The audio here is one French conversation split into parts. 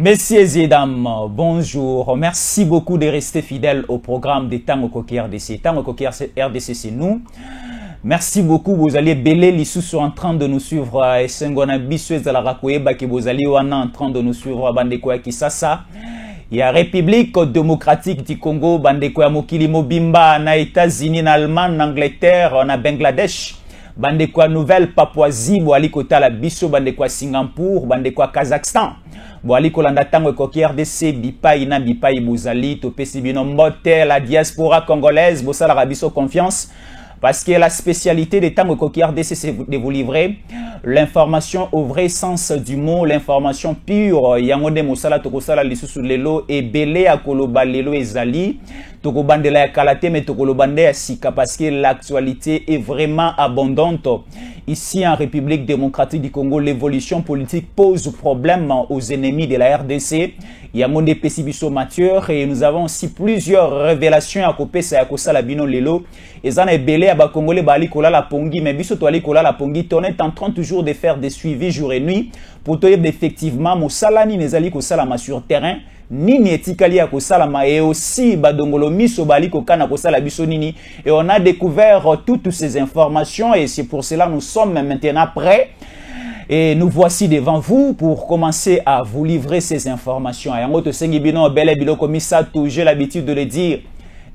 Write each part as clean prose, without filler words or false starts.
Messieurs et dames, bonjour. Merci beaucoup de rester fidèles au programme de Tango Koki RDC. Tango Koki RDC, c'est nous. Merci beaucoup. Vous allez belé les sous en train de nous suivre. Et Sengona Bissoué Zalarakoye Baki vous allez en train de nous suivre. Bandekoya Kisasa. Il y a République démocratique du Congo. Bandekoya Mokili Mobimba. Na États-Unis, en Allemagne, en Angleterre, en Bangladesh. Bandekwa Nouvelle Papouasie, Boali Kota la Bisso, Bandekwa Singapour, Bandekwa Kazakhstan. Boali Kolanda Tango Koki RDC, Bipai na Bipai Bouzali, Topesi Bino Motel, la diaspora congolaise, Bossala Rabisso Confiance. Parce que la spécialité des Tango Koki RDC, c'est de vous livrer l'information au vrai sens du mot, l'information pure. Yangode Moussala, Tokosala, Lissu Lelo, et Belé Akoloba Lelo et Zali. Tokobande la Kalate, mais Tokolobande à Sika, parce que l'actualité est vraiment abondante. Ici, en République démocratique du Congo, l'évolution politique pose problème aux ennemis de la RDC. Il y a Monde Pessibiso Mature et nous avons aussi plusieurs révélations à couper ça à Kosa la Bino Lelo. Et ça est belé à Bakongolé Bali Kola la Pongi, mais Biso Toali Kola la Pongi, on est en train toujours de faire des suivis jour et nuit pour te dire effectivement, Moussalani Nezali Kosalama sur terrain. Nini etikali ya kosalama et aussi badongolo miso bali kokana kosala biso nini, et on a découvert toutes ces informations et c'est pour cela nous sommes maintenant prêts et nous voici devant vous pour commencer à vous livrer ces informations. Et en autre sengi bino bele bilo komisa tout, j'ai l'habitude de le dire.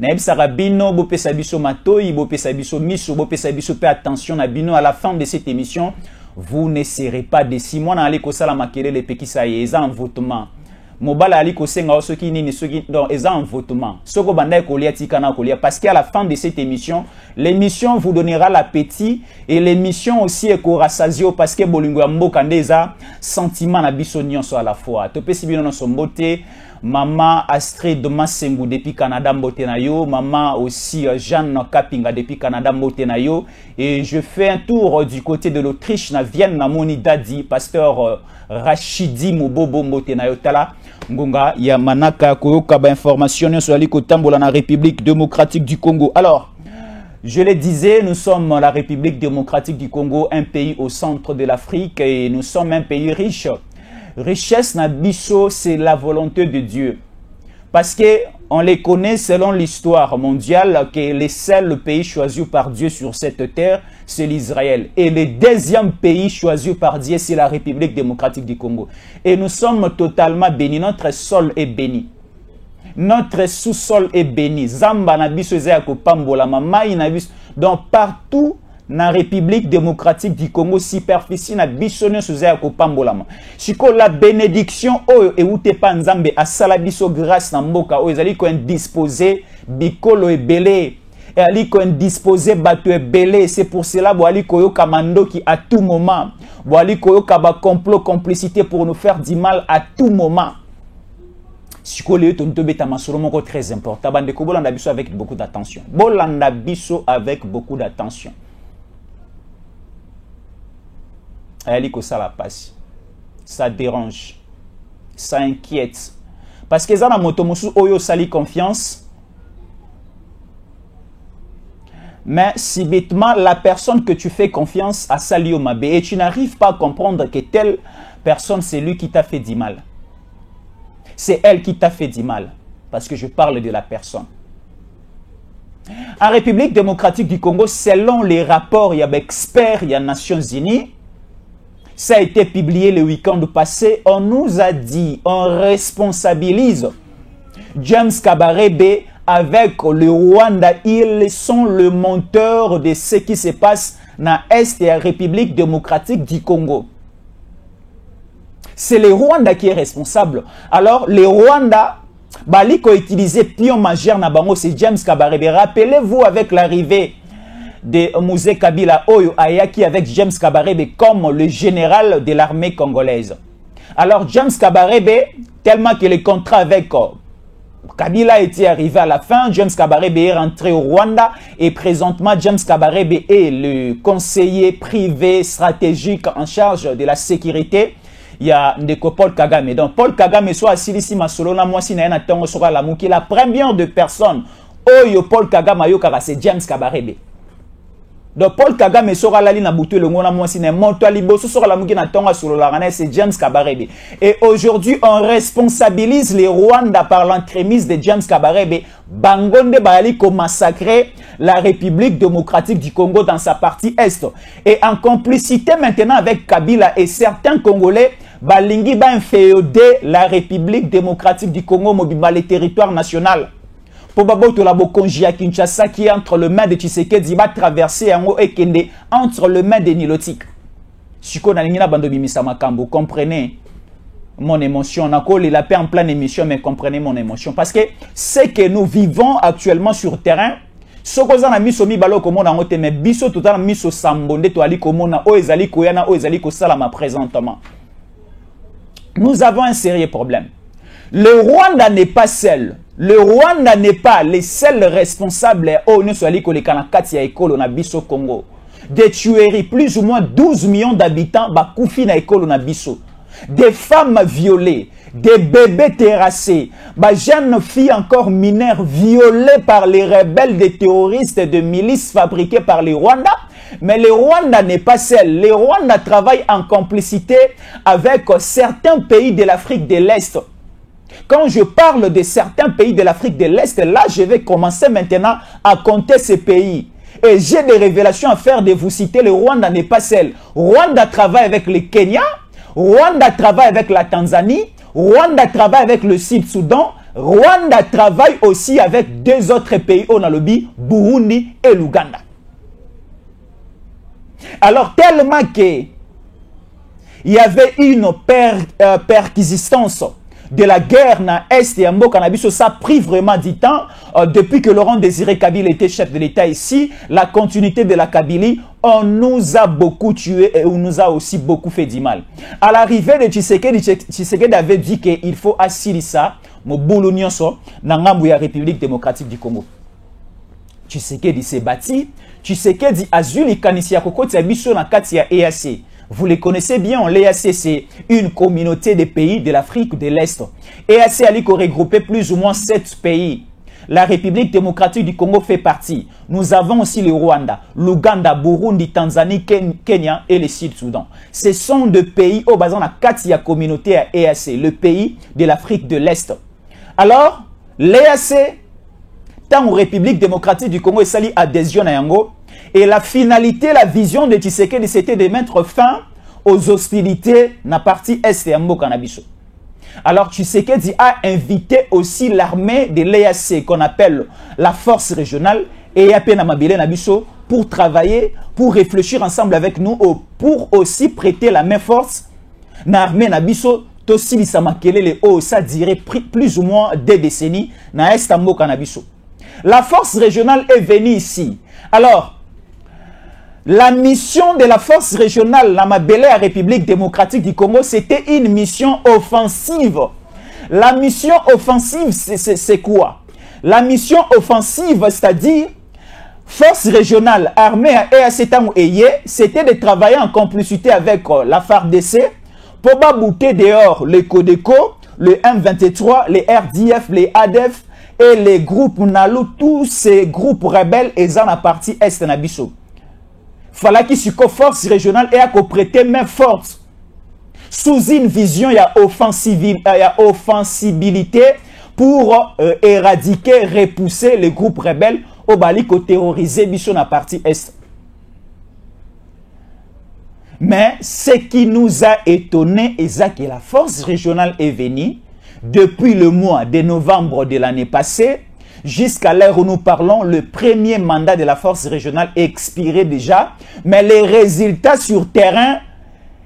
Naib sarabino bo pesa biso matoi bo pesa biso miso bo pesa biso, faites attention na bino à la fin de cette émission, vous ne serez pas déçus. Moi na ali kosala makele le pekisa yeza en votement. Mobala ali kosenga osoki nini soki donc eza en votement. Soko banda kolia tikana kolia parce qu'à la fin de cette émission, l'émission vous donnera l'appétit et l'émission aussi est korasazio parce que bolingo ya mboka ndeza sentiment na biso nyonso à la fois. Topesi bino no sombote. Maman Astrid Masengu depuis Canada mbote na yo, maman aussi Jeanne Kapinga depuis Canada mbote na yo, et je fais un tour du côté de l'Autriche na Vienne na moni dadi pasteur Rachidi Mobobo mbote na yo tala ngonga ya manaka koyoka ba information sur ali kotambola na République démocratique du Congo. Alors je le disais, nous sommes la République démocratique du Congo, un pays au centre de l'Afrique et nous sommes un pays riche. Richesse Nabiso, c'est la volonté de Dieu. Parce que on les connaît selon l'histoire mondiale que le seul pays choisi par Dieu sur cette terre, c'est l'Israël. Et le deuxième pays choisi par Dieu, c'est la République démocratique du Congo. Et nous sommes totalement bénis. Notre sol est béni. Notre sous-sol est béni. Zamba Nabiso Zéako Pambola, Mamaï Nabiso. Donc partout, na République démocratique du Congo, superficie na bisonyo soza ko pambolama. Siko la bénédiction oyo e ute pa nzambe asala biso grâce na mboka oyo ezali ko indisposé bikolo ebele et ali ko indisposé bato ebele. C'est pour cela bo ali ko yo kamando ki à tout moment bo ali ko yo kaba complot complicité pour nous faire du mal à tout moment. Siko le to ntobeta masolo moko très important bande ko bolanda biso avec beaucoup d'attention. Bolanda biso avec beaucoup d'attention. Ça dérange, ça inquiète. Parce que ça na motomosu oyo sali confiance. Mais subitement, la personne que tu fais confiance a sali au mabe et tu n'arrives pas à comprendre que telle personne, c'est lui qui t'a fait du mal. C'est elle qui t'a fait du mal. Parce que je parle de la personne. En République démocratique du Congo, selon les rapports, il y a experts, il y a Nations Unies. Ça a été publié le week-end passé. On nous a dit, on responsabilise James Kabarebe avec le Rwanda. Ils sont le monteur de ce qui se passe dans l'Est et la République démocratique du Congo. C'est le Rwanda qui est responsable. Alors, le Rwanda, Baliko utilisé pion majeur na bango, c'est James Kabarebe. Rappelez-vous avec l'arrivée de Mouzé Kabila Oyo Ayaki avec James Kabarebe comme le général de l'armée congolaise. Alors James Kabarebe, tellement que le contrat avec Kabila était arrivé à la fin, James Kabarebe est rentré au Rwanda et présentement James Kabarebe est le conseiller privé stratégique en charge de la sécurité. Il y a Ndeko Paul Kagame. Donc Paul Kagame soit assis masolo na mwasi na yana tongo sora la muki la première de personnes Oyo Paul Kagame Ayokara c'est James Kabarebe. Donc Paul Kagame sera là na butu le ngona mwasi ne monto liboso sera la muki na tonga sur la rana c'est James Kabarebe. Et aujourd'hui on responsabilise les Rwandais par l'entremise de James Kabarebe bangonde bayali ko massacrer la République démocratique du Congo dans sa partie est. Et en complicité maintenant avec Kabila et certains Congolais balingi ba inféoder la République démocratique du Congo mobile les territoires nationaux. Pour Baboto la Bokonji à Kinshasa qui est entre le main de Tshisekedi va traverser en haut et Kende entre le main de Nilotique. Si on a l'ingénieur Bandobimisa Makambo, comprenez mon émotion. On a collé la paix en pleine émission, mais comprenez mon émotion. Parce que ce que nous vivons actuellement sur terrain, ce que nous avons mis sur Mibalo comme on a noté, mais biso tout à mis sur Sambonde, to ali comme on a oezali koyana oezali ko salama présentement. Nous avons un sérieux problème. Le Rwanda n'est pas seul. Le Rwanda n'est pas les seuls responsables au Congo. Des tueries, plus ou moins 12 millions d'habitants, bakoufi na ekolo na biso. Des femmes violées, des bébés terrassés, des jeunes filles encore mineures violées par les rebelles, des terroristes de milices fabriqués par les Rwandais. Mais le Rwanda n'est pas seul. Le Rwanda travaille en complicité avec certains pays de l'Afrique de l'Est. Quand je parle de certains pays de l'Afrique de l'Est, là, je vais commencer maintenant à compter ces pays. Et j'ai des révélations à faire de vous citer. Le Rwanda n'est pas seul. Rwanda travaille avec le Kenya. Rwanda travaille avec la Tanzanie. Rwanda travaille avec le Sud-Soudan. Rwanda travaille aussi avec deux autres pays, on a le dit, Burundi et l'Ouganda. Alors, tellement que il y avait une perquisistance de la guerre na Est et en Cannabis, ça a pris vraiment du temps. Depuis que Laurent Désiré Kabila était chef de l'État ici, la continuité de la Kabylie, on nous a beaucoup tués et on nous a aussi beaucoup fait du mal. À l'arrivée de Tshisekedi avait dit qu'il faut assurer ça, mon boulot nyonso, na ngambu ya République démocratique du Congo. Tshisekedi s'est bâti, Tshisekedi a zuli kanisi ya kokoti ya biso na kati ya EAC. Vous les connaissez bien, l'EAC c'est une communauté de pays de l'Afrique de l'Est. EAC a regroupé plus ou moins 7 pays. La République démocratique du Congo fait partie. Nous avons aussi le Rwanda, l'Ouganda, Burundi, Tanzanie, Kenya et le Sud-Soudan. Ce sont des pays au basant la Katia communauté à EAC, le pays de l'Afrique de l'Est. Alors, l'EAC, tant aux République démocratique du Congo et sali adhésion à Yango. Et la finalité, la vision de Tshisekedi, c'était de mettre fin aux hostilités dans la partie Est et Ambo Canabiso. Alors Tshisekedi a invité aussi l'armée de l'EAC, qu'on appelle la force régionale, et Yapenamabile Nabiso, pour travailler, pour réfléchir ensemble avec nous, pour aussi prêter la main force dans l'armée Nabiso, Tosili Samakelele, ça dirait plus ou moins 2 décennies, dans Est Ambo Canabiso. La force régionale est venue ici. Alors, la mission de la force régionale, la Mabélé à République démocratique du Congo, c'était une mission offensive. La mission offensive, c'est quoi? La mission offensive, c'est-à-dire, force régionale, armée à EAC Eye, c'était de travailler en complicité avec la FARDC pour babouter dehors les Codeco, le M23, les RDF, les ADF et les groupes Nalu, tous ces groupes rebelles et dans la partie Est Nabiso. Fallait qu'il y ait une force régionale et à prêter main forte. Sous une vision, il y a offensivité pour éradiquer, repousser les groupes rebelles au Baliko terroriser Bichon à partie Est. Mais ce qui nous a étonné, c'est que la force régionale est venue depuis le mois de novembre de l'année passée. Jusqu'à l'heure où nous parlons, le premier mandat de la force régionale est expiré déjà. Mais les résultats sur terrain,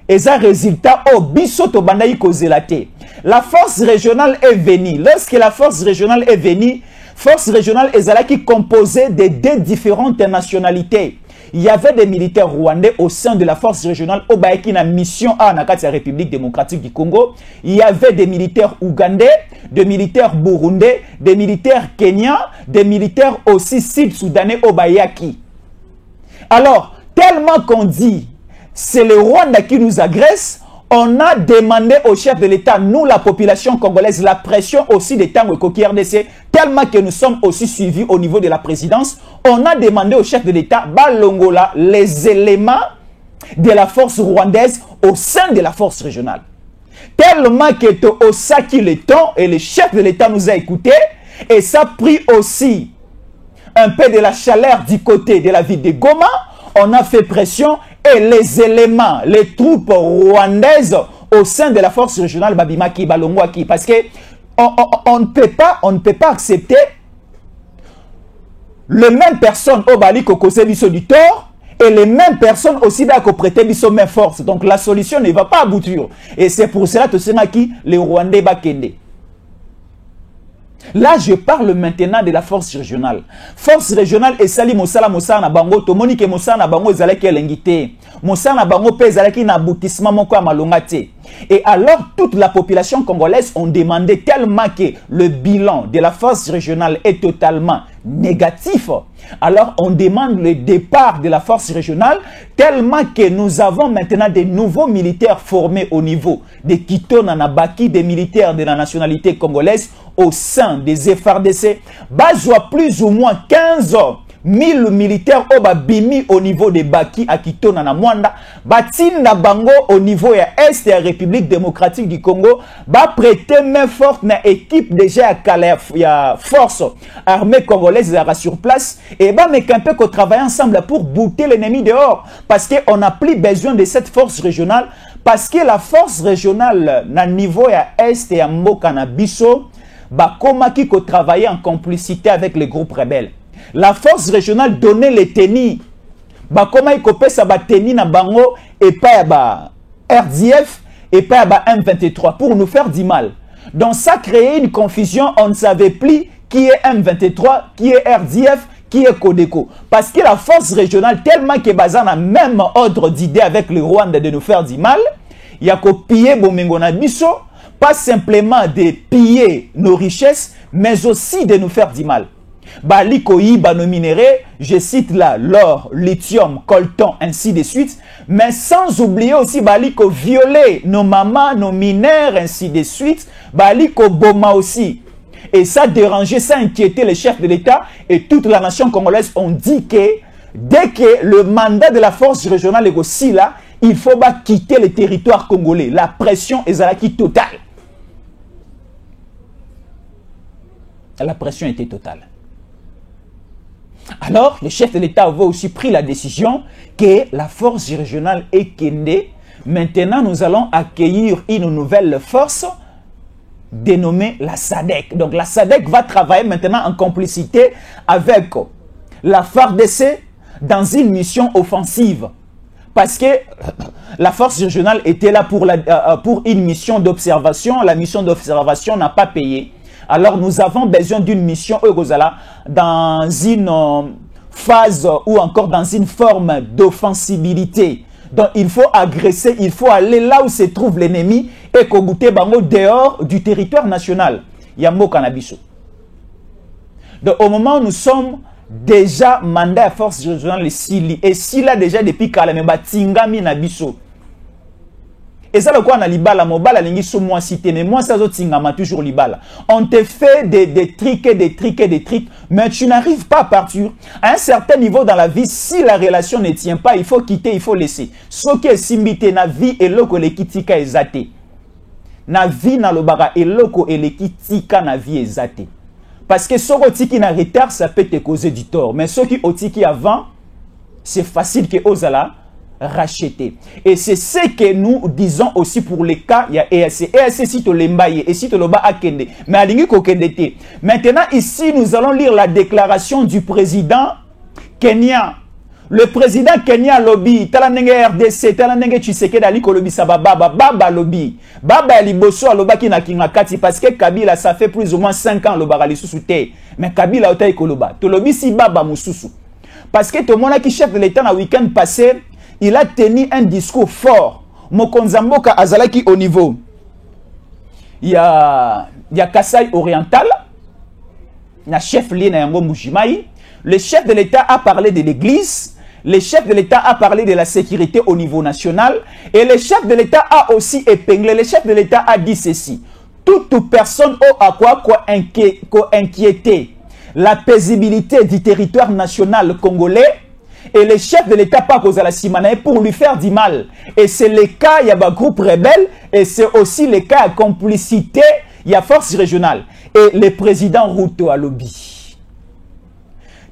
et un résultat au bisoto bandaï kozelate. La force régionale est venue. Lorsque la force régionale est venue, force régionale est qui composée de 2 différentes nationalités. Il y avait des militaires rwandais au sein de la force régionale au Baïkina mission à la République démocratique du Congo. Il y avait des militaires ougandais, des militaires burundais, des militaires kenyans, des militaires aussi sud-soudanais au Bayaki. Alors, tellement qu'on dit c'est le Rwanda qui nous agresse, On a demandé au chef de l'État, nous la population congolaise, la pression aussi des Tango Ekoki RDC, tellement que nous sommes aussi suivis au niveau de la présidence. On a demandé au chef de l'État, Balongola, les éléments de la force rwandaise au sein de la force régionale. Tellement que Osaki le temps et le chef de l'État nous a écoutés et ça a pris aussi un peu de la chaleur du côté de la ville de Goma. On a fait pression et les éléments, les troupes rwandaises au sein de la force régionale Babimaki, Balongwaki, parce que on ne peut pas accepter les mêmes personnes au Bali qui causent du tort et les mêmes personnes aussi qui prêtent biso main force. Donc la solution ne va pas aboutir. Et c'est pour cela que les Rwandais bakende. Là, je parle maintenant de la force régionale. Force régionale et sali mosala na bango to monique mosala na bango ezalaki elengité. Mosala na bango pe ezalaki na aboutissement moko malongate. Et alors toute la population congolaise ont demandé tellement que le bilan de la force régionale est totalement négatif. Alors on demande le départ de la force régionale tellement que nous avons maintenant des nouveaux militaires formés au niveau de Kito Nanabaki, des militaires de la nationalité congolaise au sein des FRDC. Bazoua plus ou moins 15 000 militaires au Bimi au niveau de Baki à Kito Nanamwanda. Batinda Bango au niveau de Est de la République démocratique du Congo. Ba prêter main forte na équipe déjà à force armée congolaise sur place. Et bah mais qu'un peu qu'on travaille ensemble pour bouter l'ennemi dehors. Parce qu'on n'a plus besoin de cette force régionale. Parce que la force régionale na niveau à Est et à Mboka na Biso, bah comment qui travailler en complicité avec les groupes rebelles. La force régionale donnait les tennis. Bah comment il copie ça ba tennis na bango et pas ba RDF et pas ba M23 pour nous faire du mal. Donc ça créait une confusion, on ne savait plus qui est M23, qui est RDF, qui est Codeco. Parce que la force régionale tellement que Bazan a même ordre d'idée avec le Rwanda de nous faire du mal, il y a copié Bomengo na biso, pas simplement de piller nos richesses, mais aussi de nous faire du mal. Baliko yiba nos minéraux, je cite là l'or, lithium, coltan, ainsi de suite, mais sans oublier aussi Baliko violer nos mamans, nos mineurs, ainsi de suite, Baliko boma aussi. Et ça dérangeait, ça inquiétait les chefs de l'État et toute la nation congolaise ont dit que dès que le mandat de la force régionale est aussi là, il faut pas quitter le territoire congolais. La pression est totale. La pression était totale. Alors, le chef de l'État avait aussi pris la décision que la force régionale est kendée. Maintenant, nous allons accueillir une nouvelle force dénommée la SADC. Donc, la SADC va travailler maintenant en complicité avec la FARDC dans une mission offensive. Parce que la force régionale était là pour une mission d'observation. La mission d'observation n'a pas payé. Alors, nous avons besoin d'une mission Eurozala dans une phase ou encore dans une forme d'offensibilité. Donc, il faut agresser, il faut aller là où se trouve l'ennemi et Kogoute Bango dehors du territoire national. Yambo Kanabiso. Donc, au moment où nous sommes déjà mandat à force régionale Sili, et Sila déjà depuis Kalameba Tingami Nabiso. Et ça, le quoi, on a libala, mobala, lingi sous moi cité, mais moi, ça, tingama, toujours libala. On te fait des tricks et des tricks et des tricks, mais tu n'arrives pas à partir. À un certain niveau dans la vie, si la relation ne tient pas, il faut quitter, il faut laisser. Ce qui est simbité, na vie et loko le kitika ezate. Na vie na lobara et loko et le kitika na vie ezate. Parce que ce qui na retard, ça peut te causer du tort. Mais ce qui otiki avant, c'est facile que Ozala racheter. Et c'est ce que nous disons aussi pour les cas, il y a EAC. EAC si tu l'embaye et si tu l'oba akende. Mais alingi kokendete. Maintenant, ici, nous allons lire la déclaration du président Kenya. Le président Kenya lobby, talanenge RDC, talanenge Tshisekedi ali kolobi sababa, baba lobby. Baba liboso aloba ki na kingakati parce que Kabila ça fait plus ou moins 5 ans loba ali susute. Mais Kabila otai koloba. To lobby si baba mususu. Parce que tout le monde qui chef de l'État na week-end passé, il a tenu un discours fort. Mokonzamboka Azalaki au niveau. Il y a Kasai Oriental. Il y a chef lié na yango Mujimai. Le chef de l'État a parlé de l'église. le chef de l'État a parlé de la sécurité au niveau national et le chef de l'État a aussi épinglé, le chef de l'État a dit ceci. Toute personne a quoi inquiéter la paisibilité du territoire national congolais et le chef de l'État pas cause à la Simanae pour lui faire du mal. Et c'est le cas, il y a un groupe rebelle et c'est aussi le cas de complicité, il y a force régionale. Et le président Ruto a lobby.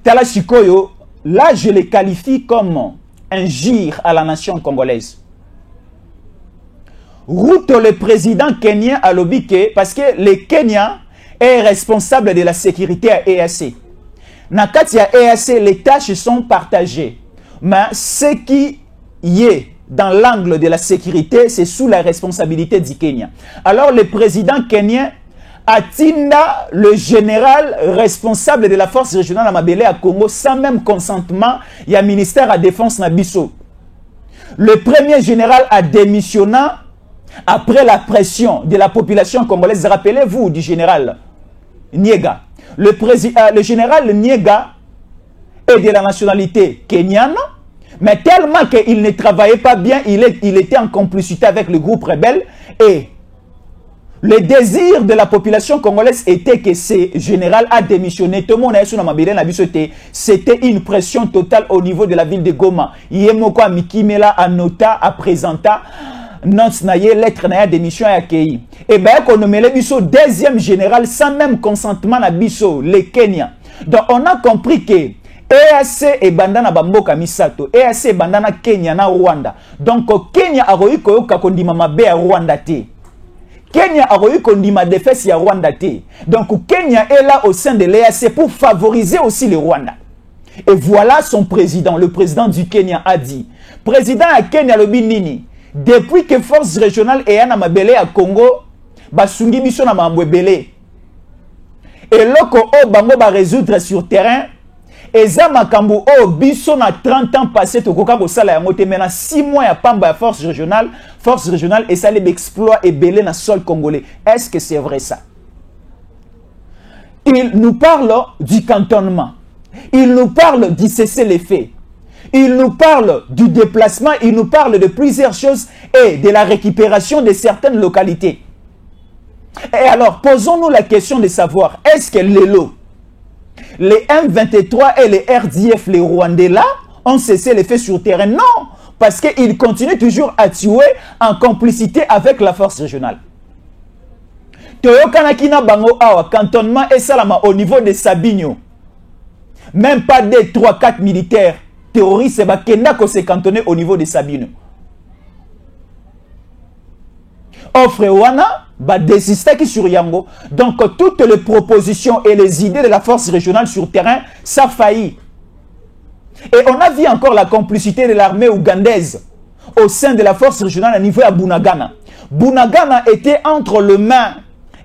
Tala Chikoyo, là je le qualifie comme un gire à la nation congolaise. Ruto, le président kenyan, a lobby parce que le Kenya est responsable de la sécurité à EAC. Nakati à EAC, les tâches sont partagées. Mais ce qui y est dans l'angle de la sécurité, c'est sous la responsabilité du Kenya. Alors le président kenyan Atinda, le général responsable de la force régionale à Mabélé à Congo, sans même consentement, il y a ministère à défense Nabiso. Le premier général a démissionné après la pression de la population congolaise. Rappelez-vous du général Niega. Le général Niega est de la nationalité kenyane, mais tellement qu'il ne travaillait pas bien, il était en complicité avec le groupe rebelle et le désir de la population congolaise était que ce général a démissionné. Tout le monde a c'était une pression totale au niveau de la ville de Goma. Yemoko Mikimela Anota a présenté notre lettre de démission à accueilli. Et bien, on a mis le deuxième général sans même consentement à Bisso, les Kenyans. Donc, on a compris que EAC et bandana bamboka misato, EAC et bandana Kenya na Rwanda. Donc, Kenya a reçu koyoka kondima mabe à Rwanda te. Kenya a reçu kondima défense à Rwanda te. Donc, Kenya est là au sein de l'EAC pour favoriser aussi le Rwanda. Et voilà son président, le président du Kenya a dit. Président à Kenya le binini. Depuis que force régionale est à Mabélé à Congo, basungi biso na mambwebele. Et loko o bango ba résoudre sur terrain, eza makambo o biso na 30 ans passé to koka ko sala yango te mena 6 mois ya pamba ya force régionale et ça les exploits et belé na sol congolais. Est-ce que c'est vrai ça? Il nous parle du cantonnement. Il nous parle du cessez-le-feu. Il nous parle du déplacement, il nous parle de plusieurs choses et de la récupération de certaines localités. Et alors, posons-nous la question de savoir, est-ce que les M23 et les RDF, les Rwandais là, ont cessé les faits sur terrain? Non, parce qu'ils continuent toujours à tuer en complicité avec la force régionale. Toyokanakina Bango Awa, cantonnement et Salama au niveau de Sabinho, même pas des 3-4 militaires terroristes qui se cantonné au niveau de Sabino. Offre Wana, désista qui sur Yango. Donc toutes les propositions et les idées de la force régionale sur terrain, ça faillit. Et on a vu encore la complicité de l'armée ougandaise au sein de la force régionale à niveau à Bunagana. Bunagana était entre les mains,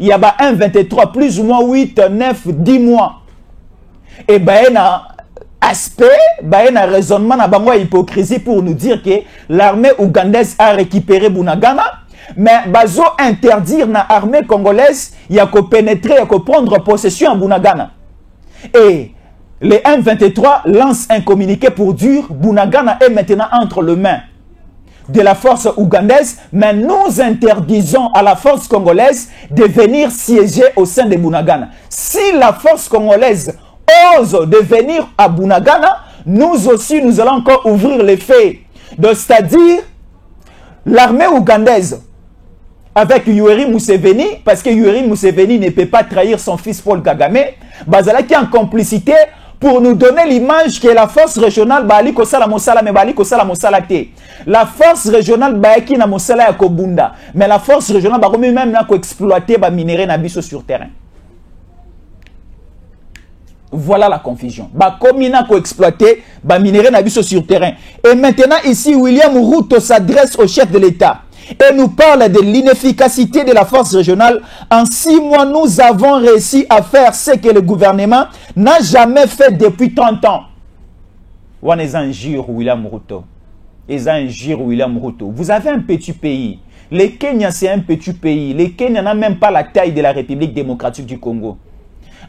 il y a un 23, plus ou moins 8, 9, 10 mois. Et aspect, un raisonnement, une hypocrisie pour nous dire que l'armée ougandaise a récupéré Bunagana, mais bazo interdire na armée congolaise, il y a qu'à pénétrer, il y a qu'à prendre possession à Bunagana. Et les M23 lancent un communiqué pour dire Bunagana est maintenant entre les mains de la force ougandaise, mais nous interdisons à la force congolaise de venir siéger au sein de Bunagana. Si la force congolaise ose de venir à Bunagana, nous aussi, nous allons encore ouvrir les faits. C'est-à-dire, l'armée ougandaise, avec Yoweri Museveni, parce que Yoweri Museveni ne peut pas trahir son fils Paul Kagame, Bazala qui est en complicité pour nous donner l'image que la force régionale, la force régionale, mais la force régionale, même exploiter les minéraux sur terrain. Voilà la confusion. Komina ko exploiter ba minerai na biso sur terrain. Et maintenant ici William Ruto s'adresse au chef de l'État et nous parle de l'inefficacité de la force régionale. En 6 mois, nous avons réussi à faire ce que le gouvernement n'a jamais fait depuis 30 ans. On est injure William Ruto. Ils injure William Ruto. Vous avez un petit pays. Le Kenya c'est un petit pays. Le Kenya n'a même pas la taille de la République démocratique du Congo.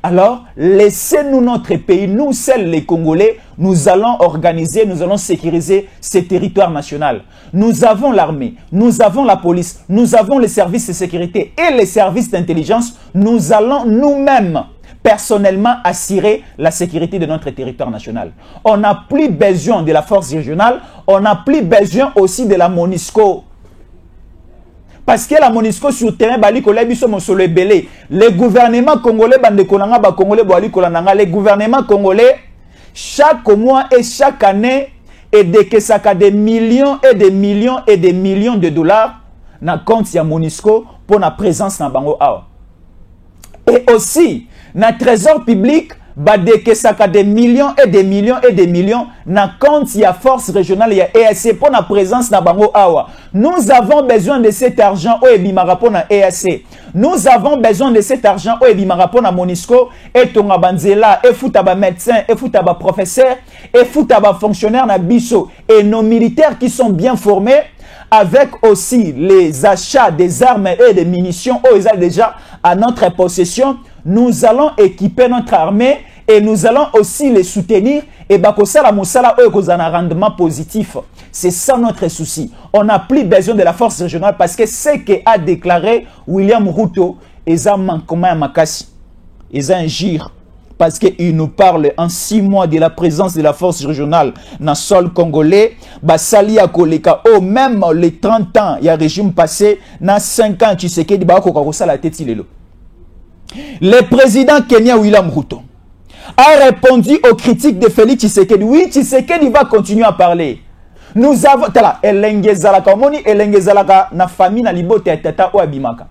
Alors, laissez-nous notre pays, nous seuls les Congolais, nous allons organiser, nous allons sécuriser ces territoires nationaux. Nous avons l'armée, nous avons la police, nous avons les services de sécurité et les services d'intelligence. Nous allons nous-mêmes, personnellement, assurer la sécurité de notre territoire national. On n'a plus besoin de la force régionale, on n'a plus besoin aussi de la MONUSCO. Parce que la MONUSCO sur le terrain, les gouvernements congolais, les gouvernements congolais, chaque mois et chaque année, et des millions et des millions et des millions de dollars dans compte de MONUSCO pour la présence dans Bango Awa. Et aussi, dans le trésor public, des millions et des millions et des millions na compte il y a force régionale il y a EAC pour la présence na bango awa. Nous avons besoin de cet argent au ebimara pour na EAC. Nous avons besoin de cet argent au ebimara pour na MONUSCO et tonga banzela et foutaba médecin et foutaba professeur et foutaba fonctionnaire na biso et nos militaires qui sont bien formés avec aussi les achats des armes et des munitions ils ont déjà à notre possession. Nous allons équiper notre armée et nous allons aussi les soutenir et bakosala mosala un rendement positif. C'est ça notre souci. On n'a plus besoin de la force régionale parce que ce qu'a déclaré William Ruto, ils ont manquement à Makassi. Ils ont un gire parce qu'il nous parle en 6 mois de la présence de la force régionale dans le sol congolais. Basali a koleka oh même les 30 ans, il y a un régime passé, dans 5 ans, tu sais qu'il y a la tête il est là. Le président Kenya William Ruto a répondu aux critiques de Félix Tshisekedi. Oui, Tshisekedi va continuer à parler. Nous avons tala elengezalaka omoni elengezalaka na famille na libote ya tata o abimaka.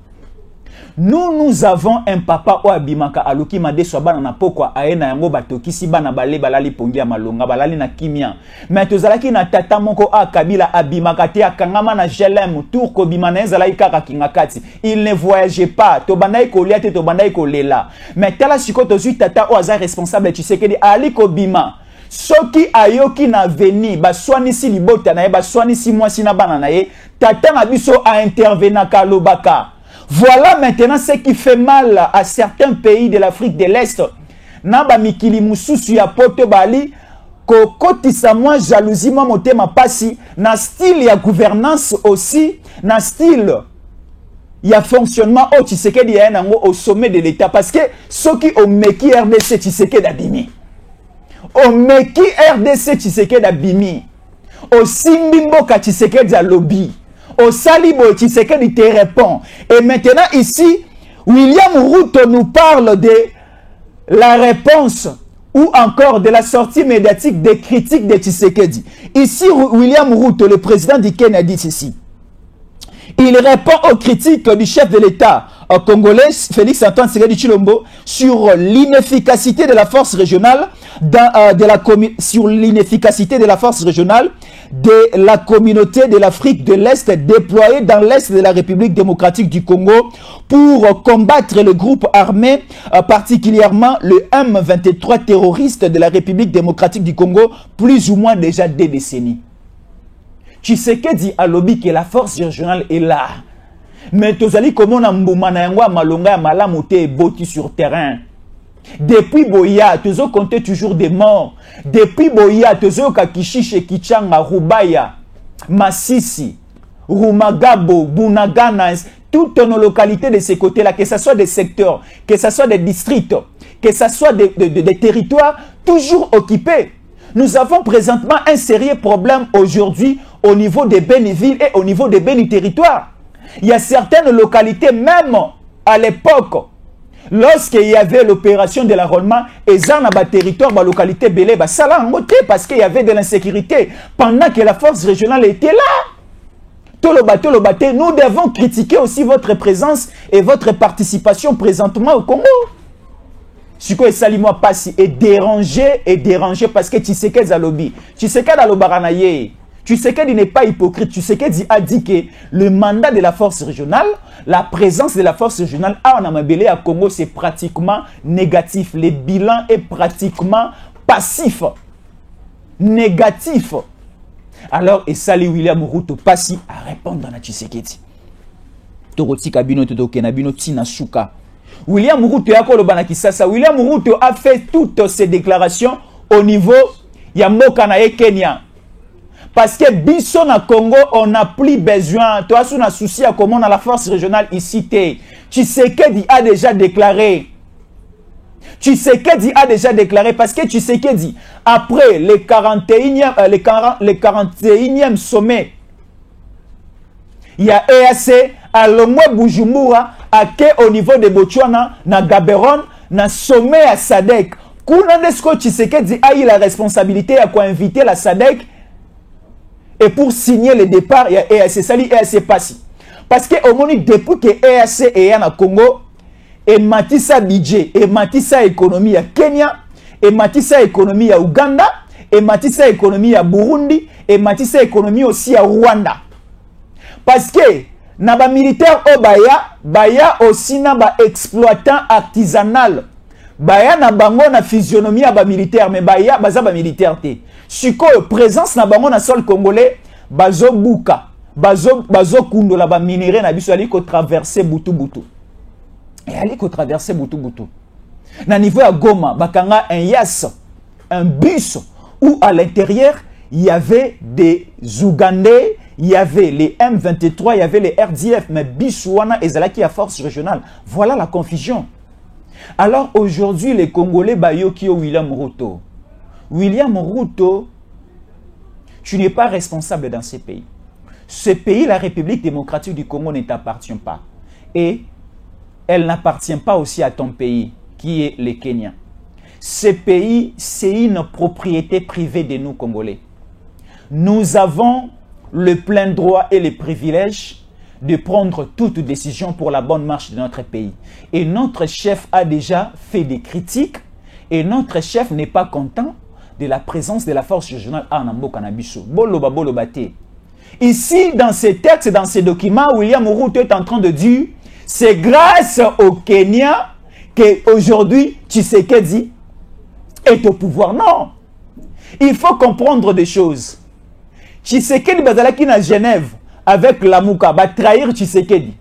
Nous avons un papa o abimaka aluki made swabana na pokwa aena yango batokisi bana bale balali pongi ya malonga balali na kimia. Mais tozalaki na tata moko a Kabila abimaka te akangama na Jelem tour ko bimana ezalaki kaka kingakati. Il ne voyageait pas. Tobandai ko lia te tobandai ko lela. Mais tala siko tozui tata o aza responsable tu sais que ali ko bima. Soki ayoki na veni baswani si libota na ye baswani si mwasi na bana na ye tata na biso a intervenir ka lobaka. Voilà maintenant ce qui fait mal à certains pays de l'Afrique de l'Est. Naba mikili mususu ya poto bali kokotisa moi jalousie moi motema pasi na style ya gouvernance aussi na style ya fonctionnement au Tshisekedi ya nango au sommet de l'État parce que ceux qui ont meki RDC Tshisekedi abimi au meki RDC Tshisekedi abimi au simbimbo ka Tshisekedi ya lobby au Salibo Tshisekedi te répond. Et maintenant ici, William Ruto nous parle de la réponse ou encore de la sortie médiatique des critiques de Tshisekedi. Ici, William Ruto, le président du Kenya, dit ceci. Il répond aux critiques du chef de l'État congolais, Félix Antoine Tshisekedi Tshilombo, sur l'inefficacité de la force régionale sur l'inefficacité de la force régionale de la communauté de l'Afrique de l'Est déployée dans l'Est de la République démocratique du Congo pour combattre le groupe armé, particulièrement le M23 terroriste de la République démocratique du Congo, plus ou moins déjà 2 décennies. Tshisekedi a lobby que la force régionale est là. Mais tozali comment na mbuma na yango malonga ya malamu te boti sur terrain. Depuis Boya, tu as compté toujours des morts. Depuis Boya, tu as Kakishiche, Kichanga, Rubaya, Massisi, Rumagabo, Bunagana, toutes nos localités de ces côtés-là, que ce soit des secteurs, que ce soit des districts, que ce soit des territoires, toujours occupés. Nous avons présentement un sérieux problème aujourd'hui au niveau des Béni-Villes et au niveau des Béni-Territoires. Il y a certaines localités, même à l'époque, lorsqu'il y avait l'opération de l'enrôlement, et dans le territoire, la localité Belé, ça l'a monté parce qu'il y avait de l'insécurité pendant que la force régionale était là. Tolobate, nous devons critiquer aussi votre présence et votre participation présentement au Congo. Siko Salimo Passi est dérangé parce que Tshisekedi a lobby. Tshisekedi a lobby. Tshisekedi n'est pas hypocrite. Tshisekedi a dit que le mandat de la force régionale, la présence de la force régionale à Namabélé à Congo, c'est pratiquement négatif. Le bilan est pratiquement passif. Négatif. Alors, et Sali William Ruto Passi à répondre à Tshisekedi. Toroti Kabino Toto Kenabino Tina Shuka. William Ruto William Ruto a fait toutes ses déclarations au niveau Yamboka na Kenya. Parce que biso na Congo, on n'a plus besoin. Toi, on a souci à comment on a la force régionale ici. Tshisekedi a déjà déclaré. Tshisekedi a déjà déclaré parce que Tshisekedi, après le 41e sommet, il y a EAC, à l'Omwe Bujumbura, au niveau de Botswana, na Gaborone, na sommet à SADC. Kounandesko Tshisekedi a eu la responsabilité à inviter la SADC et pour signer le départ, il y a EAC. Ça dit EAC Passi. Parce que au moment depuis que EAC est en Congo, et matissa budget, et matissa économie à Kenya, et matissa économie à Uganda, et matissa économie à Burundi, et matissa économie aussi à Rwanda. Parce que Naba militaire au Baya aussi naba exploitant artisanal. Baya na bango na physionomie à ba militaire, mais Baya baza ba militaire te. Siko présence na bango na sol congolais, bazo buka, bazo kundo la ba minéré na biso ali ko traverser butu. Et ali ko traverser butu. Na niveau à Goma, bakanga un yas, un bus où à l'intérieur il y avait des Ougandais, il y avait les M23, il y avait les RDF, mais Bisouana et Zalaki à force régionale. Voilà la confusion. Alors aujourd'hui, les Congolais Bayokio William Ruto. William Ruto, tu n'es pas responsable dans ces pays. Ce pays, la République démocratique du Congo, ne t'appartient pas. Et elle n'appartient pas aussi à ton pays, qui est le Kenya. Ce pays, c'est une propriété privée de nous, Congolais. Nous avons le plein droit et les privilèges de prendre toute décision pour la bonne marche de notre pays. Et notre chef a déjà fait des critiques et notre chef n'est pas content de la présence de la force régionale à Nambo Kanabiso. Boloba te. Ici, dans ces textes, dans ces documents, William Ruto est en train de dire c'est grâce au Kenya qu'aujourd'hui Tshisekedi est au pouvoir. Non. Il faut comprendre des choses. Tshisekedi bazalaki na Genève avec Lamuka va trahir Tshisekedi.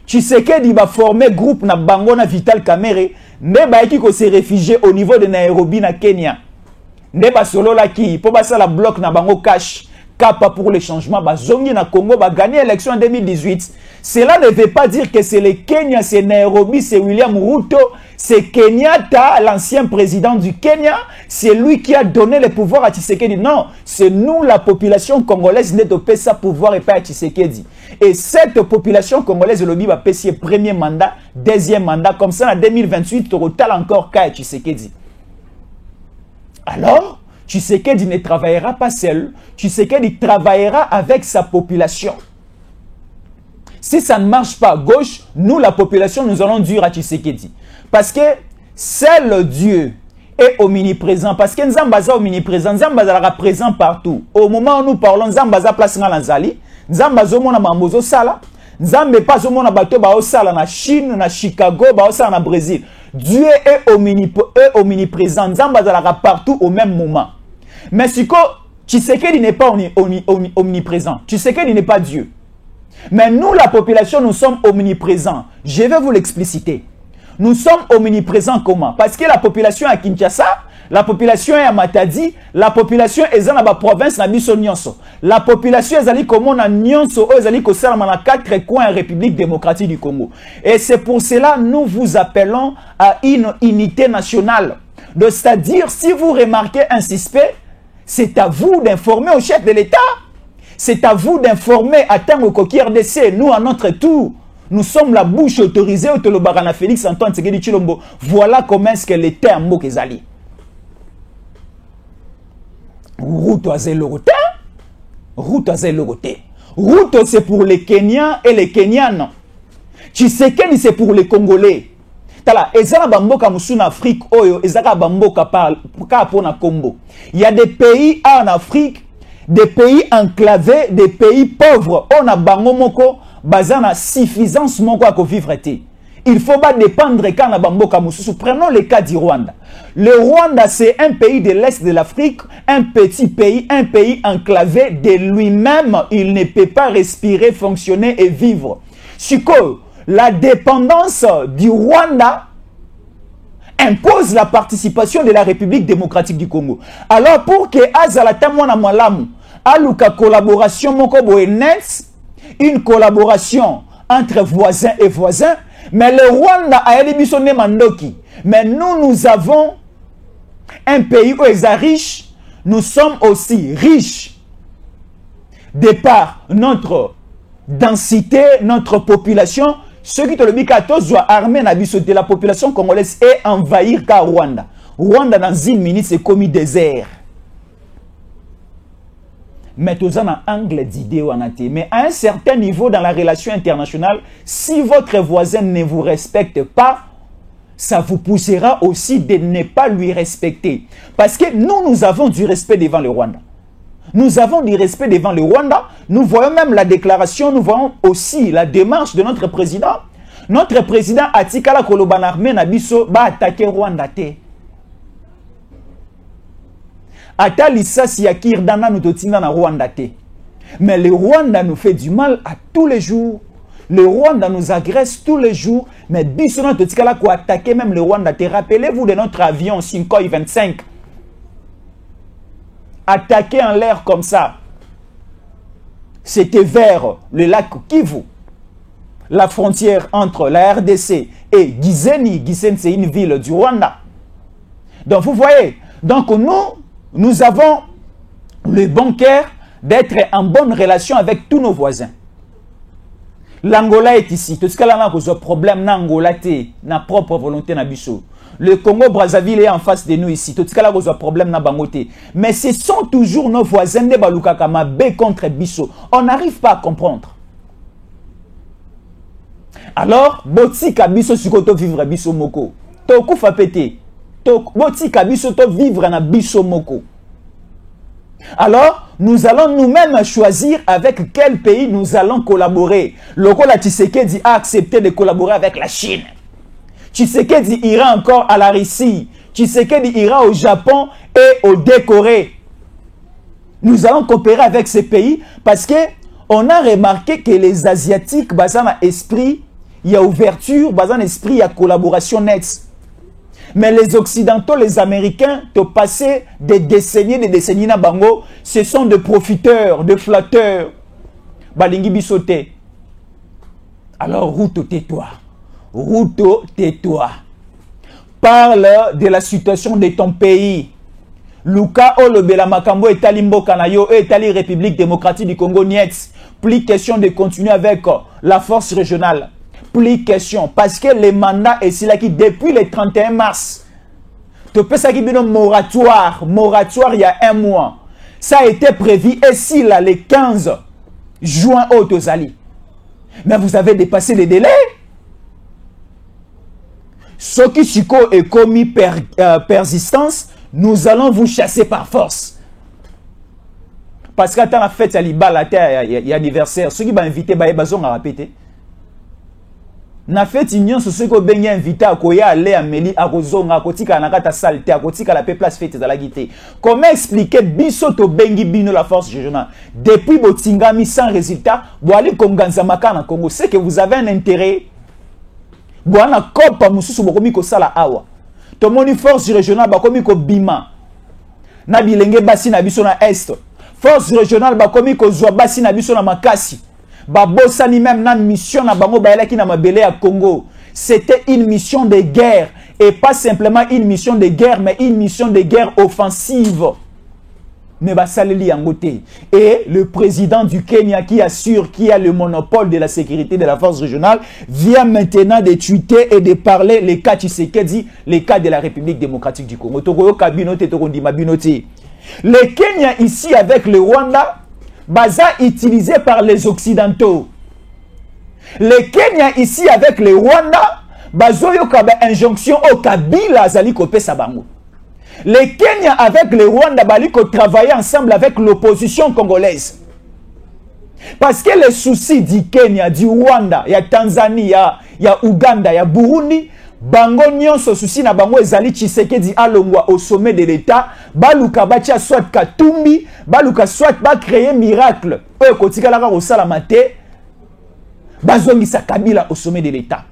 Tshisekedi va former groupe na bango na Vital Kamerhe ne ba ki ko se réfugier au niveau de Nairobi na Kenya. Ne ba solo la ki po ba ça la bloc na bango cash Kappa pour le changement ba zongi na Congo ba gagner l'élection en 2018. Cela ne veut pas dire que c'est le Kenya, c'est Nairobi, c'est William Ruto, c'est Kenyatta, l'ancien président du Kenya, c'est lui qui a donné le pouvoir à Tshisekedi. Non, c'est nous, la population congolaise, qui avons ça pouvoir et pas à Tshisekedi. Et cette population congolaise, le va payer premier mandat, deuxième mandat, comme ça en 2028, total encore qu'à Tshisekedi. Alors, Tshisekedi ne travaillera pas seul, Tshisekedi travaillera avec sa population. Si ça ne marche pas à gauche, nous, la population, nous allons dire à Tshisekedi. Parce que seul Dieu est omniprésent. Parce que Nzambaza est omniprésent. Nzambaza est présent partout. Au moment où nous parlons, Nzambaza place dans l'Anzali. Nzambaza mona mambozo sala. Nzambe pas au mona bato ba sala na Chine, na Chicago, ba sala na Brésil. Dieu est omniprésent. Nzambaza est partout au même moment. Mais si Tshisekedi n'est pas omniprésent. Tshisekedi n'est pas Dieu. Mais nous, la population, nous sommes omniprésents. Je vais vous l'expliciter. Nous sommes omniprésents comment? Parce que la population est à Kinshasa, la population est à Matadi, la population est dans la province na biso nyonso. La population est allée comme on a nyonso, est allée comme ça dans 4 coins République démocratique du Congo. Et c'est pour cela nous vous appelons à une unité nationale. C'est-à-dire, si vous remarquez un suspect, c'est à vous d'informer au chef de l'État. C'est à vous d'informer à Tango Koki RDC. Nous, à notre tour, nous sommes la bouche autorisée au Tolobarana Félix Antoine Tshisekedi Tshilombo. Voilà comment est-ce que l'État est mot kezali. Ruto a zéloroté. Ruto a zéloroté. Ruto c'est pour les Kenyans et les Kenyanes. Tshisekedi c'est pour les Congolais. Tala, ezala bamboka musu en Afrique, oyo, ezala bamboka pour na Congo. Il y a des pays en Afrique, des pays enclavés, des pays pauvres. On a bango moko, bazana suffisance moko à vivre. Il faut pas dépendre quand na bamboka mususu. Prenons le cas du Rwanda. Le Rwanda, c'est un pays de l'Est de l'Afrique, un petit pays, un pays enclavé de lui-même. Il ne peut pas respirer, fonctionner et vivre. Siko, la dépendance du Rwanda impose la participation de la République démocratique du Congo. Alors pour que Azalata Mwana Malamu aluka collaboration moko boenet, une collaboration entre voisins et voisins, mais le Rwanda a éliminé Mandoki. Mais nous avons un pays où ils sont riches, nous sommes aussi riches de par notre densité, notre population. Ceux qui te le disent qu'à armée de la population congolaise et envahir ka Rwanda. Rwanda dans une minute c'est comme désert. Mais tous en angle d'idée ou en athée. Mais à un certain niveau dans la relation internationale, si votre voisin ne vous respecte pas, ça vous poussera aussi de ne pas lui respecter. Parce que nous avons du respect devant le Rwanda. Nous avons du respect devant le Rwanda. Nous voyons même la déclaration, nous voyons aussi la démarche de notre président. Notre président Atikala Kolobanarme Nabiso va attaquer Rwanda. Ata lisasi ya kirdana nous totinda na Rwanda. Mais le Rwanda nous fait du mal à tous les jours. Le Rwanda nous agresse tous les jours. Mais biso na totikala ko attaquer même le Rwanda. Rappelez-vous de notre avion Sukhoi 25. Attaqué en l'air comme ça. C'était vers le lac Kivu. La frontière entre la RDC et Gisenyi. Gisenyi, c'est une ville du Rwanda. Donc, vous voyez. Donc, nous avons le bon cœur d'être en bonne relation avec tous nos voisins. L'Angola est ici. Tout ce qu'il y a un problème dans l'Angola, na propre volonté na biso. Le Congo-Brazzaville est en face de nous ici. Tout ce qu'il y a un problème dans Bangote. Mais ce sont toujours nos voisins de Balukakama B contre Bisso. On n'arrive pas à comprendre. Alors, Botika Bisso Sukoto vivre Bisso Moko. Toku fa pété. Botika Bisso to vivre na Bisso Moko. Alors, nous allons nous-mêmes choisir avec quel pays nous allons collaborer. Lokola Tshisekedi a accepté de collaborer avec la Chine. Tshisekedi ira encore à la Russie. Tshisekedi ira au Japon et au Corée. Nous allons coopérer avec ces pays parce que on a remarqué que les Asiatiques, basant esprit, il y a ouverture, basant esprit, il y a collaboration nette. Mais les Occidentaux, les Américains, te passé des décennies na bango, ce sont des profiteurs, des flatteurs. Balingi bisote. Alors, Ruto, tais-toi. Ruto, tais-toi. Parle de la situation de ton pays. Luka Olobela Makambo et Talimbo Kanayo et Tali République démocratique du Congo Nietz. Plus question de continuer avec la force régionale. Plus question. Parce que les mandats est là qui, depuis le 31 mars, tu peux ça qui est un moratoire. Moratoire il y a un mois. Ça a été prévu ici là, le 15 juin au Tozali. Mais vous avez dépassé les délais. Ce qui Siko est commis persistance, nous allons vous chasser par force. Parce qu'à la fête, il y a anniversaire. Ceux qui vont inviter, ils vont répéter. Na fête union ce que bengi invité à koya aller à Meli à Kozonga à kotika na kata salte à kotika la place fête za la guité. Comment expliquer biso to bengi bino la force régionale depuis Botingami sans résultat boali konganza maka na Congo, c'est que vous avez un intérêt. Boana kopa mususu bokomi ko sala awa. To moni force régionale bakomi ko bima. Na bilenge basi na biso na est. Force régionale bakomi ko zwa basi na biso na makasi. Babosani même na mission na bango baela ki na mabele à Congo. C'était une mission de guerre et pas simplement une mission de guerre mais une mission de guerre offensive. Mais basaleli yangote. Et le président du Kenya qui assure qu'il a le monopole de la sécurité de la force régionale vient maintenant de tweeter et de parler les cas Tshisekedi, les cas de la République démocratique du Congo. Le Kenya ici avec le Rwanda baza utilisé par les Occidentaux. Le Kenya ici avec le Rwanda, bazoyo kabe injonction au Kabila azali kopé sabango. Le Kenya avec le Rwanda bali ko travailler ensemble avec l'opposition congolaise. Parce que les soucis du Kenya, du Rwanda, il y a Tanzanie, il y a Ouganda, il y a Burundi, bango nyonso souci na bango ezali Tshisekedi alongwa au sommet de l'État, baluka batia soit Katumbi, baluka soit ba créer miracle. Eux kotika la ko sala maté. bazongisa Kabila au sommet de l'État.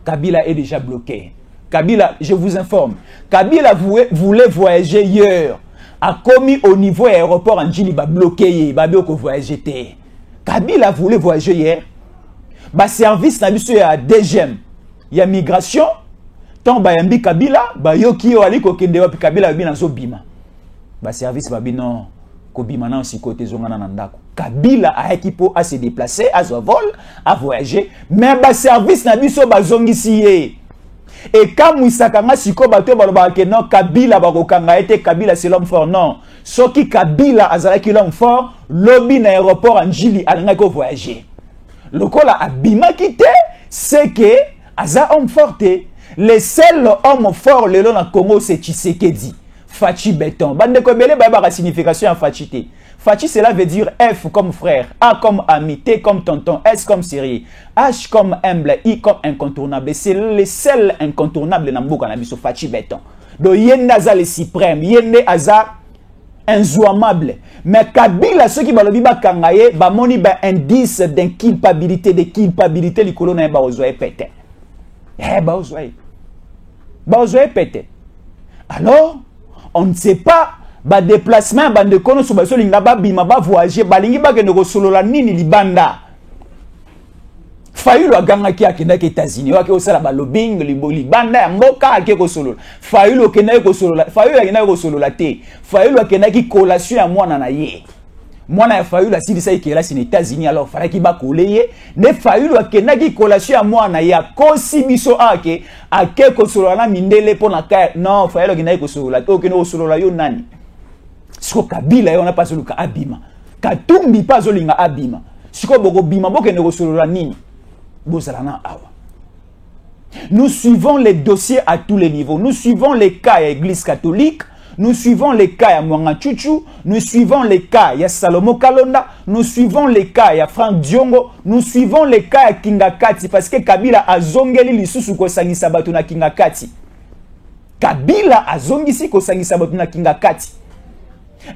Kabila est déjà bloqué. Kabila, je vous informe, Kabila voulait voyager hier. A commis au niveau aéroport en Djili, ba bloqué, ba bioko voyager té. Kabila voulait voyager hier. Ba service na biso ya DGM. Ya migration. Tant ba yambi Kabila, ba yoki yo ali ko kende wapi Kabila bi na zo bima. Ba service ba bino ko bima na aussi côté zongana na ndako. Kabila a équipo à se déplacer, à son vol, à voyager, mais ba service na biso ba zongisi ye. Et quand Mouissakanga siko bato baloba ke non Kabila bakokanga ete Kabila c'est l'homme fort non. Soki Kabila azalaki l'homme fort, lobby na aéroport en Djili alanga ko voyager. Lokola abima kité, c'est que aza homme fort. Le seul homme fort le long na Congo c'est Tshisekedi. Fachi béton. Bande ko belé ba ba signification en Fachi. Fachi cela veut dire F comme frère, A comme ami, T comme tonton, S comme série, H comme humble, I comme incontournable. C'est le seul incontournable dans mboka na biso Fachi béton. Do yende aza le suprême, yende aza injouable. Mais Kabila ceux qui balobi ba kangaye ba moni ba indice d'inculpabilité, de culpabilité likolo na ba ozoe pété. Ba ozoe pété. Alors, on ne sait pas ba déplacement ba de kono so ba so linga ba bima ba voyager ba lingi ba ke ndeko solo la nini libanda. Fayulu aganga ki akenda ke États-Unis wa ke osala ba lobbying libanda ya mboka ake ko solo. Fayulu okenda ko solo la Fayulu akenda ko solo la te. Fayulu akenda ki collation ya mwana na ye. Mwana ya Fayulu asili sa ikela sin États-Unis alors fala ki ba koleye ne Fayulu akenda ki collation ya mwana ya kosi biso ake ko solo na mindele pona ka non Fayulu akenda ko solo la to ke no solo la yo nani. Siko Kabila on a pas soluka abima. Katumbi pas zolinga abima. Siko boko bima boke ne solola nini. Bozalana awa. Nous suivons les dossiers à tous les niveaux. Nous suivons les cas à l'église catholique. Nous suivons les cas à Mwanga Chuchu. Nous suivons les cas à Salomo Kalonda. Nous suivons les cas à Frank Diongo. Nous suivons les cas à Kinga Kati. Parce que Kabila a zongeli lisusu ko sangisa batu na Kinga Kati. Kabila a zongisi ko sangisa batu na Kinga Kati.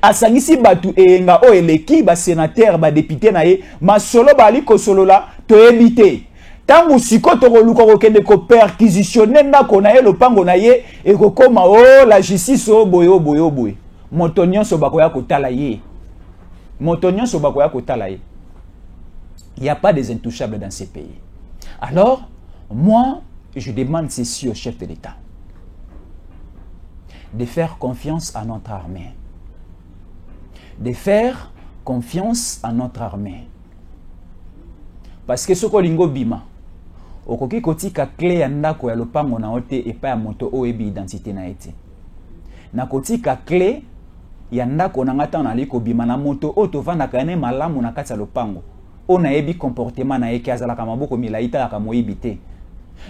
Asangisi batu enga o eleki ba sénateur ba député na ye masolo bali ko solo la to éviter tangu siko to luka ko kende ko perquisitionner na ko na ye lopango na ye e ko koma o la justice o boyo motonyon so bako ya ko tala ye motonyon so bako ya ko tala ye. Il n'y a pas des intouchables dans ces pays. Alors moi je demande ceci au chef de l'État de faire confiance à notre armée. De faire confiance à notre armée. Parce que ce que lingo bima, okoki kotika clé ya ndako ya lopango na ote epa ya moto oyebi identité na ete. Na kotika clé ya ndako na ngata na liko bima na moto oto vanda kane malamu na kati ya lopango. Ona yebi comportement na eke azala kamaboko milaita la kamoyibi te.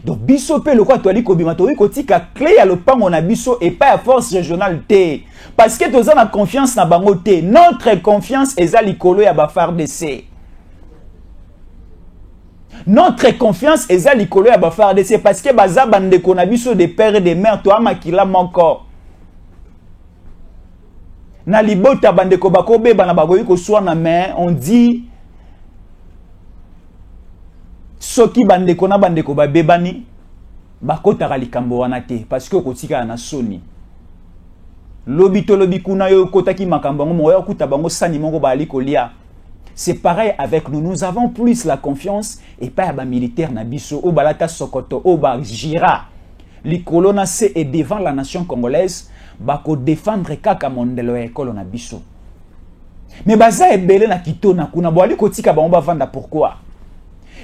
Donc biso pe lokwa to aliko bima to kotika clé ya lopango na biso et pas à force régionale te parce que toza na confiance na bango te. Notre confiance eza likolo ya ba FARDC. Notre confiance eza likolo ya ba FARDC parce que baza bandeko na biso de père et de mère to amakila moko. Na libota bandeko bakobe bana bagoyi ko swana mais on dit soki bandeko na bandeko babebani bakotaka likambo wana te parce que kotika na soni lobi to lobi kuna yo kotaki makambo ngo moyo kuta bango sani mongo bali kolia. C'est pareil avec nous. Nous avons plus la confiance et pas ba militaire na biso o balata sokoto o ba gira likolo na se et devant la nation congolaise bako défendre kaka mondelo ya ekolo na biso. Mais baza ebele na kitona kuna boali kotika bango bavanda pourquoi?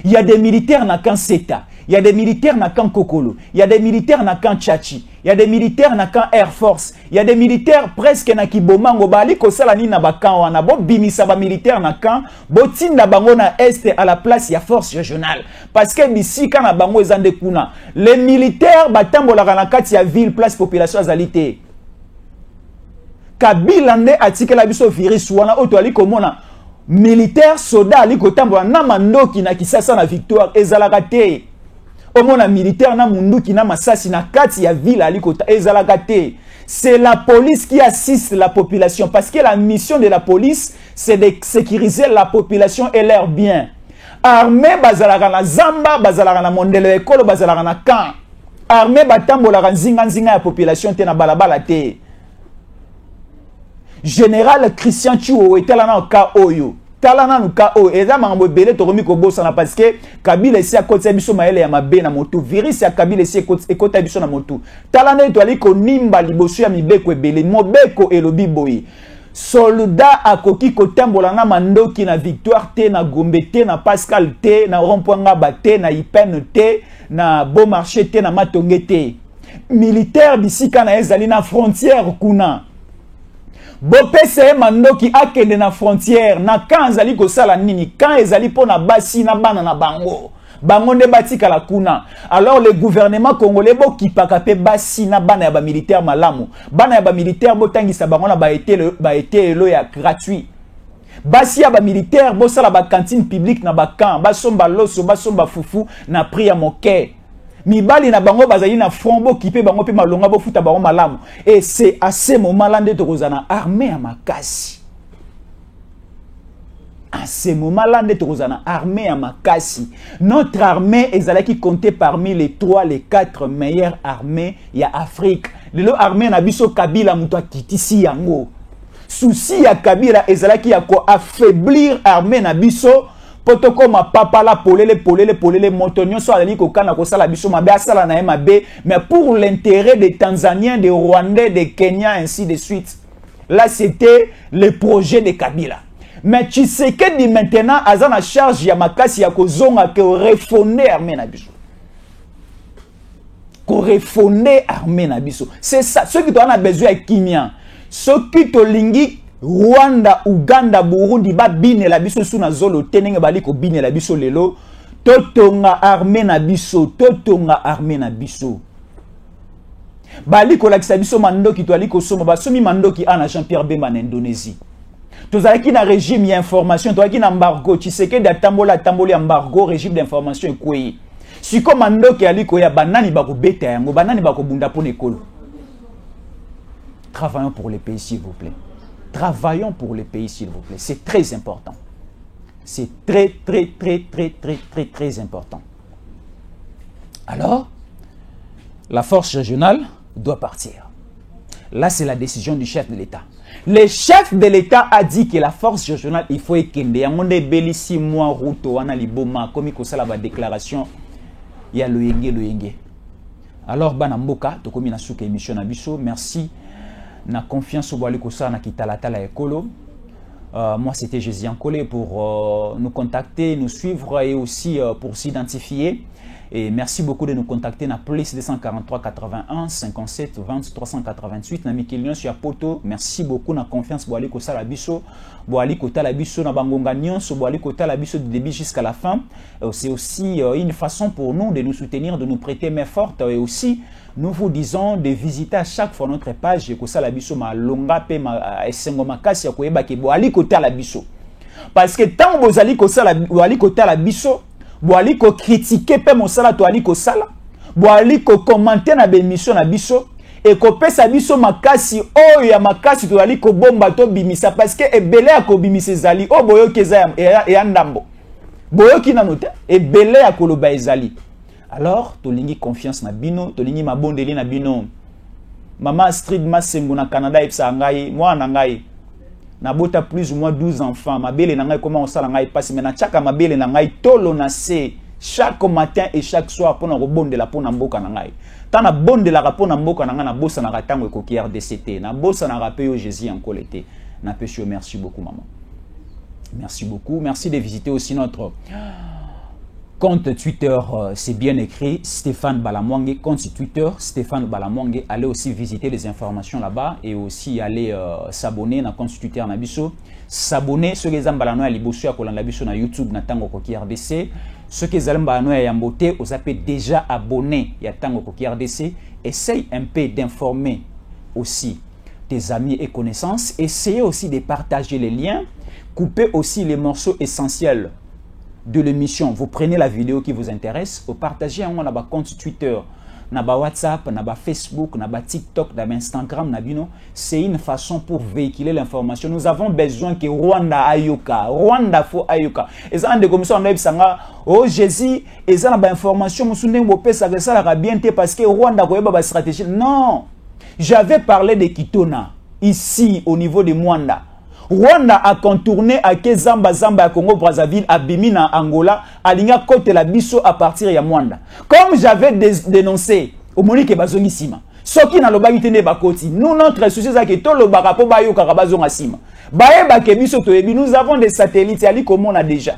Il y a des militaires na kan Seta, il y a des militaires na kan Kokolo, il y a des militaires na kan Tchachi, il y a des militaires na kan Air Force, il y a des militaires presque na Kibomango bali ko sala ni na bakan wana bo bimisa ba militaire na kan botinda bango na est à la place ya force régionale parce que bisika na bango ezande kuna les militaires batambola na kati ya ville place population azalité. Kabila nde atikela biso virus wana oto ali komona militaire soldat ali kotambola na mandoki na kisasa na victoire ezalaka te. Omona militaire na munduki na masasi na kati ya ville ali kota ezalaka te. C'est la police qui assiste la population parce que la mission de la police c'est de sécuriser la population et leurs biens. armée bazalaka na zamba, bazalaka na mondelo ekolo, bazalaka na camp. Armée batambolaka nzinga ya population te na balabala te. Général Christian Tchiou etala na ka oyo. Talana no ka oyo. Eza mangambo belé to komi ko bosana parce que Kabila esi akotisa biso maele ya mabe na motu. Virus ya Kabila esi ekota biso na motu. Talana to ali ko nimba liboso ya mibeko ebele. Mobeko elobi boyi. Soldat akoki kotambola na mandoki na Victoire te, na Gombe te, na Pascal te, na Rompoangaba te, na Ipene te, na Beaumarchais te, na Matonge te. Militaire bisika na ezali na frontière kuna. Bopese mandoki akende na frontière, na kan ezali kosala nini, kan ezali po na basi na bana na bango. Bango nde batika la kuna. Alors le gouvernement congolais bo kipaka pe basi na bana ya ba militaire malamu. Bana ya ba militaire bo tangisa bango na ba été elo ya gratuit. Basi ya ba militaire bo sala ba cantine publique na ba camp, ba somba loso, ba somba fufu na prix ya moke. Mibali na bango bazali na front bo kipe bango pe malonga bo futa bango malamu. Et c'est à ce moment-là nde to kozana armée ya makasi. À ce moment-là, nous avons armée à Makassi. Notre armée est comptée parmi les 3, les 4 meilleures armées de l'Afrique. L'armée n'a pas Kabila moutoua kitisi yango. Souci ya Kabila est affaiblir l'armée na biso. Potoko ma papa la polele montonyo so alali ko kana ko sala biso mabe asala na mabe, mais pour l'intérêt des Tanzaniens, des Rwandais, des Kenyans ainsi de suite. Là c'était le projet de Kabila. Mais tu sais que dit maintenant, à la charge, ya makasi ya kozonga que refonder armée na biso. Ko refonder armée na biso. C'est ça. Ceux qui ont besoin de Kimia. Ceux qui to lingi Rwanda, Uganda, Burundi, ba bine la biso sous na zolo tenenge bali ko bine la biso lelo. Totonga armée na biso. Totonga armée na biso. Bali ko lakisa biso mandoki to ali ko soma ba somi mandoki ana Jean-Pierre Bemba en Indonésie. Tous avec un régime d'information, tous avec un embargo, tu sais que d'atamboli embargo, régime d'information est quoi? Si comme ando qui a dit qu'il y a banani bako beta yango, banani bako bunda pour l'école. Travaillons pour les pays s'il vous plaît. Travaillons pour les pays s'il vous plaît. C'est très important. C'est très important. Alors, la force régionale doit partir. Là, c'est la décision du chef de l'État. Le chef de l'État a dit que la force régionale, il faut ékende. Il y a un beli 6 mois route wana liboma comme il y a la déclaration il y a le yenge. Alors bana mboka to komi na suka émission na biso. Merci na confiance au boali kosa na kitalata la ekolo. Moi c'était Jésus Nkolé pour nous contacter, nous suivre et aussi pour s'identifier. Et merci beaucoup de nous contacter na plus 243 81 57 20 388 na mikilion sur poto. Merci beaucoup na confiance boali ko sala biso, boali ko tala biso na bangonga nyonso, boali ko tala biso du début jusqu'à la fin. C'est aussi une façon pour nous de nous soutenir, de nous prêter main forte et aussi nous vous disons de visiter à chaque fois notre page ko sala biso ma longa pe ma esengo makasi ko yeba ke boali ko tala biso. Parce que tant bozali ko sala boali ko tala biso boali ko critiquer pe mosala to ali ko sala boali ko commenter na bémission na biso et ko pesa biso makasi oyo ya makasi to ali ko bomba to bimisa parce que ebele ko bimisa zali o boyo keza ya ndambo boyo kina note ebele ya koloba ezali. Alors to lingi confiance na bino, to lingi mabondeli na bino. Mama Astrid Masengo na Canada epsa ngai moi na ngai na bota plus ou moins 12 enfants. Ma belle n'a comment on s'en a passé. Mais na chaque ma belle n'a pas tolo na se chaque matin et chaque soir pour na rebond de la pona mboka na ngai. Tant na bon de la rapona mboka na ngai na bossa na ratango ko ki RDCT. Na bossa na rappé au Jésus en collecté. Na pécho merci beaucoup maman. Merci beaucoup. Merci de visiter aussi notre compte Twitter, c'est bien écrit, Stéphane Balamwange, compte Twitter, Stéphane Balamwange. Allez aussi visiter les informations là-bas et aussi aller s'abonner à compte Twitter Nabiso. S'abonner, ceux qui ont balanoé à Libosu à Kolandabiso na YouTube, na Tango Koki RDC. Ceux qui ont balanoé à Yambote, vous avez déjà abonné à Tango Koki RDC. Essaye un peu d'informer aussi tes amis et connaissances. Essayez aussi de partager les liens. Coupez aussi les morceaux essentiels de l'émission. Vous prenez la vidéo qui vous intéresse, vous partagez un compte Twitter. na ba WhatsApp, na ba Facebook, na ba TikTok, na ba Instagram, na bino, c'est une façon pour véhiculer l'information. Nous avons besoin que Rwanda ayoka, Rwanda fo ayoka. Et ça, en de commission, on a dit, oh Jésus, et ça, na ba information, musunde mbope, ça la bien parce que Rwanda koyeba ba stratégie. Non, j'avais parlé de Kitona, ici, au niveau de Mwanda. Rwanda a contourné à Zamba à Congo Brazzaville, à Bimina, Angola, à Linga Côte la Bisso à partir de Mwanda. Comme j'avais dénoncé, au Monique Bazongisima, ce qui n'a pas été bakoti, nous notre souci c'est que tout le barapo bayo karabazon asima. Baye bakebiso toebi, nous avons des satellites, ali comme on a déjà.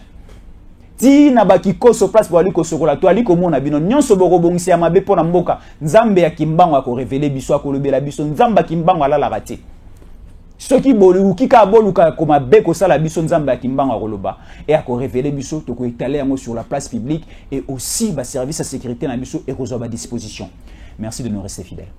Ti na bakiko so place pour ali ko sokola to ali comme on a bino nyonso boko bongisi ya mabe pona mboka. Nzambe ya kimbango ko révéler biso akolobela biso nzamba kimbango ala la raté. Ce qui bolu kika boluka comme beko sala biso nzamba ya kimbango akoloba et a ko révéler biso to ko étaler yango sur la place publique et aussi ba service à sécurité na biso et ko zo ba disposition. Merci de nous rester fidèles.